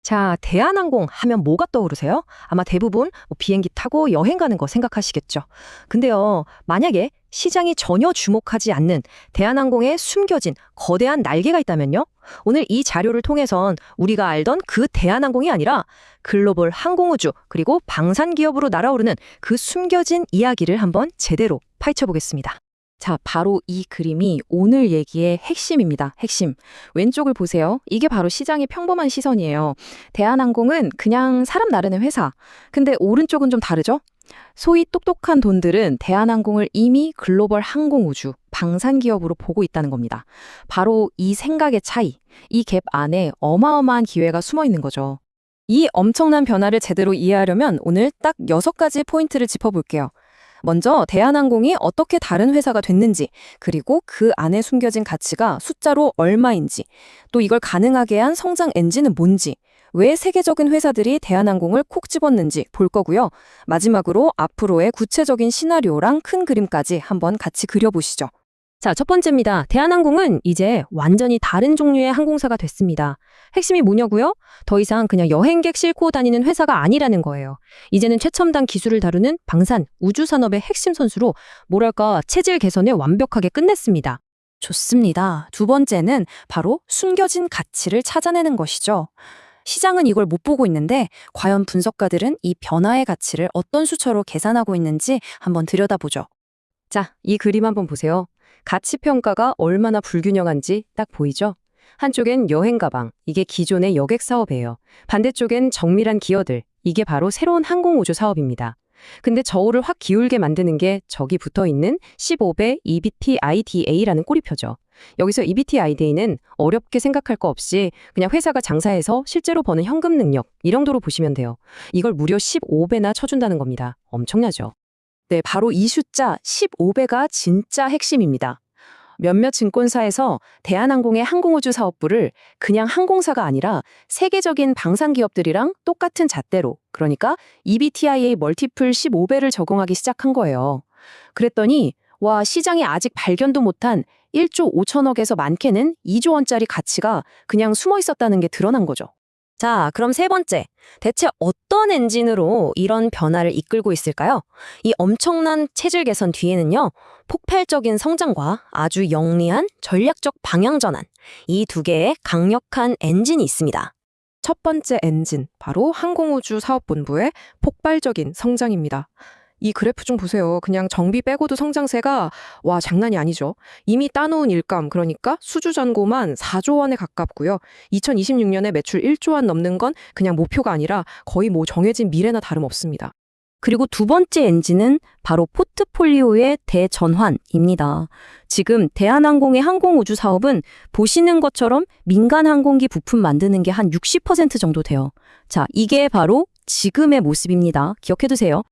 자, 대한항공 하면 뭐가 떠오르세요? 아마 대부분 비행기 타고 여행 가는 거 생각하시겠죠. 근데요, 만약에 시장이 전혀 주목하지 않는 대한항공에 숨겨진 거대한 날개가 있다면요? 오늘 이 자료를 통해선 우리가 알던 그 대한항공이 아니라 글로벌 항공우주 그리고 방산 기업으로 날아오르는 그 숨겨진 이야기를 한번 제대로 파헤쳐 보겠습니다. 자, 바로 이 그림이 오늘 얘기의 핵심입니다. 핵심. 왼쪽을 보세요. 이게 바로 시장의 평범한 시선이에요. 대한항공은 그냥 사람 나르는 회사. 근데 오른쪽은 좀 다르죠? 소위 똑똑한 돈들은 대한항공을 이미 글로벌 항공우주, 방산기업으로 보고 있다는 겁니다. 바로 이 생각의 차이, 이 갭 안에 어마어마한 기회가 숨어 있는 거죠. 이 엄청난 변화를 제대로 이해하려면 오늘 딱 6가지 포인트를 짚어볼게요. 먼저 대한항공이 어떻게 다른 회사가 됐는지, 그리고 그 안에 숨겨진 가치가 숫자로 얼마인지, 또 이걸 가능하게 한 성장 엔진은 뭔지, 왜 세계적인 회사들이 대한항공을 콕 집었는지 볼 거고요. 마지막으로 앞으로의 구체적인 시나리오랑 큰 그림까지 한번 같이 그려보시죠. 자, 첫 번째입니다. 대한항공은 이제 완전히 다른 종류의 항공사가 됐습니다. 핵심이 뭐냐고요? 더 이상 그냥 여행객 싣고 다니는 회사가 아니라는 거예요. 이제는 최첨단 기술을 다루는 방산, 우주산업의 핵심 선수로 뭐랄까 체질 개선을 완벽하게 끝냈습니다. 좋습니다. 두 번째는 바로 숨겨진 가치를 찾아내는 것이죠. 시장은 이걸 못 보고 있는데 과연 분석가들은 이 변화의 가치를 어떤 수처로 계산하고 있는지 한번 들여다보죠. 자, 이 그림 한번 보세요. 가치 평가가 얼마나 불균형한지 딱 보이죠? 한쪽엔 여행 가방, 이게 기존의 여객 사업이에요. 반대쪽엔 정밀한 기어들, 이게 바로 새로운 항공우주 사업입니다. 근데 저울을 확 기울게 만드는 게 저기 붙어있는 15배 EBITDA라는 꼬리표죠. 여기서 EBITDA는 어렵게 생각할 거 없이 그냥 회사가 장사해서 실제로 버는 현금 능력, 이 정도로 보시면 돼요. 이걸 무려 15배나 쳐준다는 겁니다. 엄청나죠? 네, 바로 이 숫자 15배가 진짜 핵심입니다. 몇몇 증권사에서 대한항공의 항공우주 사업부를 그냥 항공사가 아니라 세계적인 방산기업들이랑 똑같은 잣대로, 그러니까 EBITA 멀티플 15배를 적용하기 시작한 거예요. 그랬더니 와, 시장이 아직 발견도 못한 1조 5천억에서 많게는 2조 원짜리 가치가 그냥 숨어 있었다는 게 드러난 거죠. 자, 그럼 세 번째. 대체 어떤 엔진으로 이런 변화를 이끌고 있을까요? 이 엄청난 체질 개선 뒤에는요, 폭발적인 성장과 아주 영리한 전략적 방향 전환, 이 두 개의 강력한 엔진이 있습니다. 첫 번째 엔진, 바로 항공우주 사업본부의 폭발적인 성장입니다. 이 그래프 좀 보세요. 그냥 정비 빼고도 성장세가 와, 장난이 아니죠. 이미 따놓은 일감, 그러니까 수주잔고만 4조 원에 가깝고요. 2026년에 매출 1조 원 넘는 건 그냥 목표가 아니라 거의 뭐 정해진 미래나 다름없습니다. 그리고 두 번째 엔진은 바로 포트폴리오의 대전환입니다. 지금 대한항공의 항공우주 사업은 보시는 것처럼 민간 항공기 부품 만드는 게 한 60% 정도 돼요. 자, 이게 바로 지금의 모습입니다. 기억해두세요.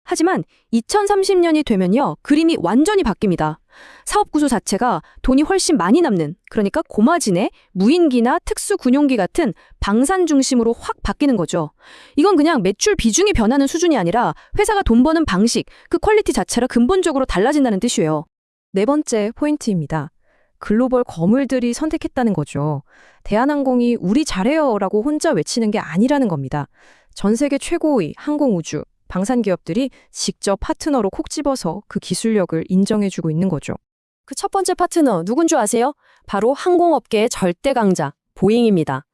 하지만 2030년이 되면요, 그림이 완전히 바뀝니다. 사업 구조 자체가 돈이 훨씬 많이 남는, 그러니까 고마진의 무인기나 특수군용기 같은 방산 중심으로 확 바뀌는 거죠. 이건 그냥 매출 비중이 변하는 수준이 아니라 회사가 돈 버는 방식, 그 퀄리티 자체가 근본적으로 달라진다는 뜻이에요. 네 번째 포인트입니다. 글로벌 거물들이 선택했다는 거죠. 대한항공이 우리 잘해요라고 혼자 외치는 게 아니라는 겁니다. 전 세계 최고의 항공우주, 방산기업들이 직접 파트너로 콕 집어서 그 기술력을 인정해주고 있는 거죠. 그 첫 번째 파트너 누군 줄 아세요? 바로 항공업계의 절대 강자, 보잉입니다.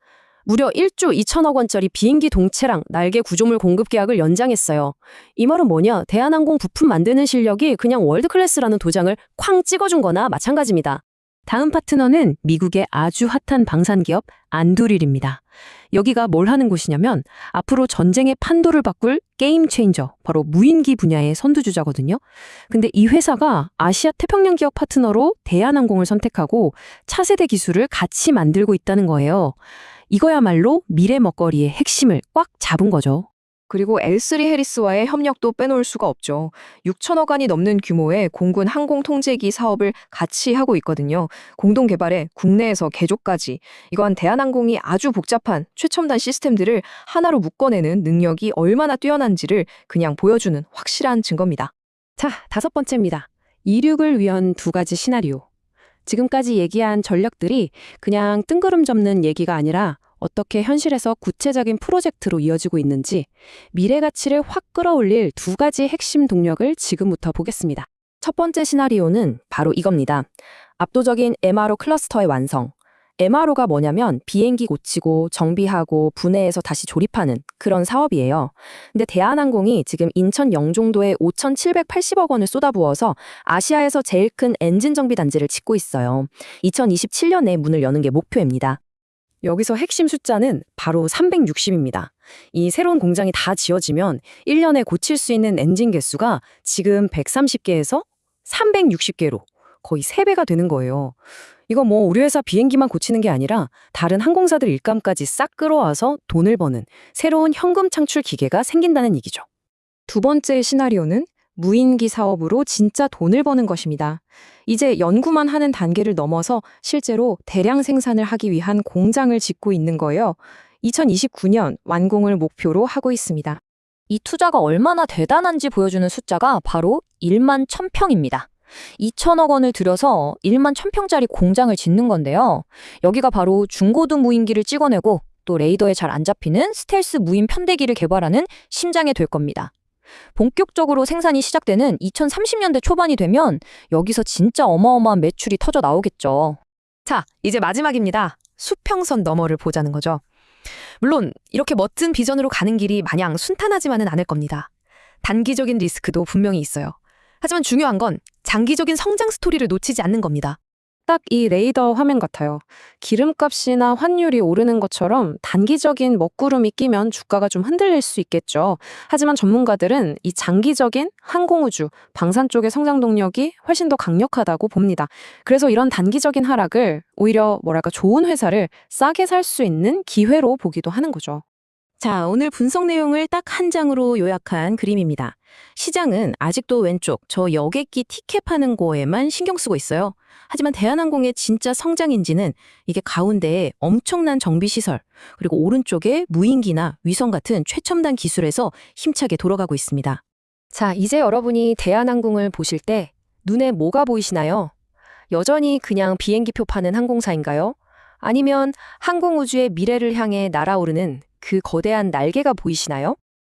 무려 1조 2천억 원짜리 비행기 동체랑 날개 구조물 공급 계약을 연장했어요. 이 말은 뭐냐? 대한항공 부품 만드는 실력이 그냥 월드클래스라는 도장을 쾅 찍어준 거나 마찬가지입니다. 다음 파트너는 미국의 아주 핫한 방산기업 안두릴입니다. 여기가 뭘 하는 곳이냐면 앞으로 전쟁의 판도를 바꿀 게임 체인저, 바로 무인기 분야의 선두주자거든요. 근데 이 회사가 아시아 태평양 기업 파트너로 대한항공을 선택하고 차세대 기술을 같이 만들고 있다는 거예요. 이거야말로 미래 먹거리의 핵심을 꽉 잡은 거죠. 그리고 L3 해리스와의 협력도 빼놓을 수가 없죠. 6천억 원이 넘는 규모의 공군 항공 통제기 사업을 같이 하고 있거든요. 공동 개발에 국내에서 개조까지. 이건 대한항공이 아주 복잡한 최첨단 시스템들을 하나로 묶어내는 능력이 얼마나 뛰어난지를 그냥 보여주는 확실한 증거입니다. 자, 다섯 번째입니다. 이륙을 위한 두 가지 시나리오. 지금까지 얘기한 전략들이 그냥 뜬구름 접는 얘기가 아니라 어떻게 현실에서 구체적인 프로젝트로 이어지고 있는지 미래 가치를 확 끌어올릴 두 가지 핵심 동력을 지금부터 보겠습니다. 첫 번째 시나리오는 바로 이겁니다. 압도적인 MRO 클러스터의 완성. MRO가 뭐냐면 비행기 고치고 정비하고 분해해서 다시 조립하는 그런 사업이에요. 근데 대한항공이 지금 인천 영종도에 5,780억 원을 쏟아부어서 아시아에서 제일 큰 엔진 정비 단지를 짓고 있어요. 2027년에 문을 여는 게 목표입니다. 여기서 핵심 숫자는 바로 360입니다. 이 새로운 공장이 다 지어지면 1년에 고칠 수 있는 엔진 개수가 지금 130개에서 360개로 거의 3배가 되는 거예요. 이거 뭐 우리 회사 비행기만 고치는 게 아니라 다른 항공사들 일감까지 싹 끌어와서 돈을 버는 새로운 현금 창출 기계가 생긴다는 얘기죠. 두 번째 시나리오는 무인기 사업으로 진짜 돈을 버는 것입니다. 이제 연구만 하는 단계를 넘어서 실제로 대량 생산을 하기 위한 공장을 짓고 있는 거예요. 2029년 완공을 목표로 하고 있습니다. 이 투자가 얼마나 대단한지 보여주는 숫자가 바로 1만 1000평입니다. 2천억 원을 들여서 1만 1000평짜리 공장을 짓는 건데요. 여기가 바로 중고도 무인기를 찍어내고 또 레이더에 잘 안 잡히는 스텔스 무인 편대기를 개발하는 심장이 될 겁니다. 본격적으로 생산이 시작되는 2030년대 초반이 되면 여기서 진짜 어마어마한 매출이 터져 나오겠죠. 자, 이제 마지막입니다. 수평선 너머를 보자는 거죠. 물론 이렇게 멋진 비전으로 가는 길이 마냥 순탄하지만은 않을 겁니다. 단기적인 리스크도 분명히 있어요. 하지만 중요한 건 장기적인 성장 스토리를 놓치지 않는 겁니다. 딱 이 레이더 화면 같아요. 기름값이나 환율이 오르는 것처럼 단기적인 먹구름이 끼면 주가가 좀 흔들릴 수 있겠죠. 하지만 전문가들은 이 장기적인 항공우주, 방산 쪽의 성장 동력이 훨씬 더 강력하다고 봅니다. 그래서 이런 단기적인 하락을 오히려 좋은 회사를 싸게 살 수 있는 기회로 보기도 하는 거죠. 자, 오늘 분석 내용을 딱 한 장으로 요약한 그림입니다. 시장은 아직도 왼쪽 저 여객기 티켓 파는 거에만 신경 쓰고 있어요. 하지만 대한항공의 진짜 성장 인지는 이게 가운데에 엄청난 정비시설, 그리고 오른쪽에 무인기나 위성 같은 최첨단 기술에서 힘차게 돌아가고 있습니다. 자, 이제 여러분이 대한항공을 보실 때 눈에 뭐가 보이시나요? 여전히 그냥 비행기표 파는 항공사인가요? 아니면 항공우주의 미래를 향해 날아오르는 그 거대한 날개가 보이시나요?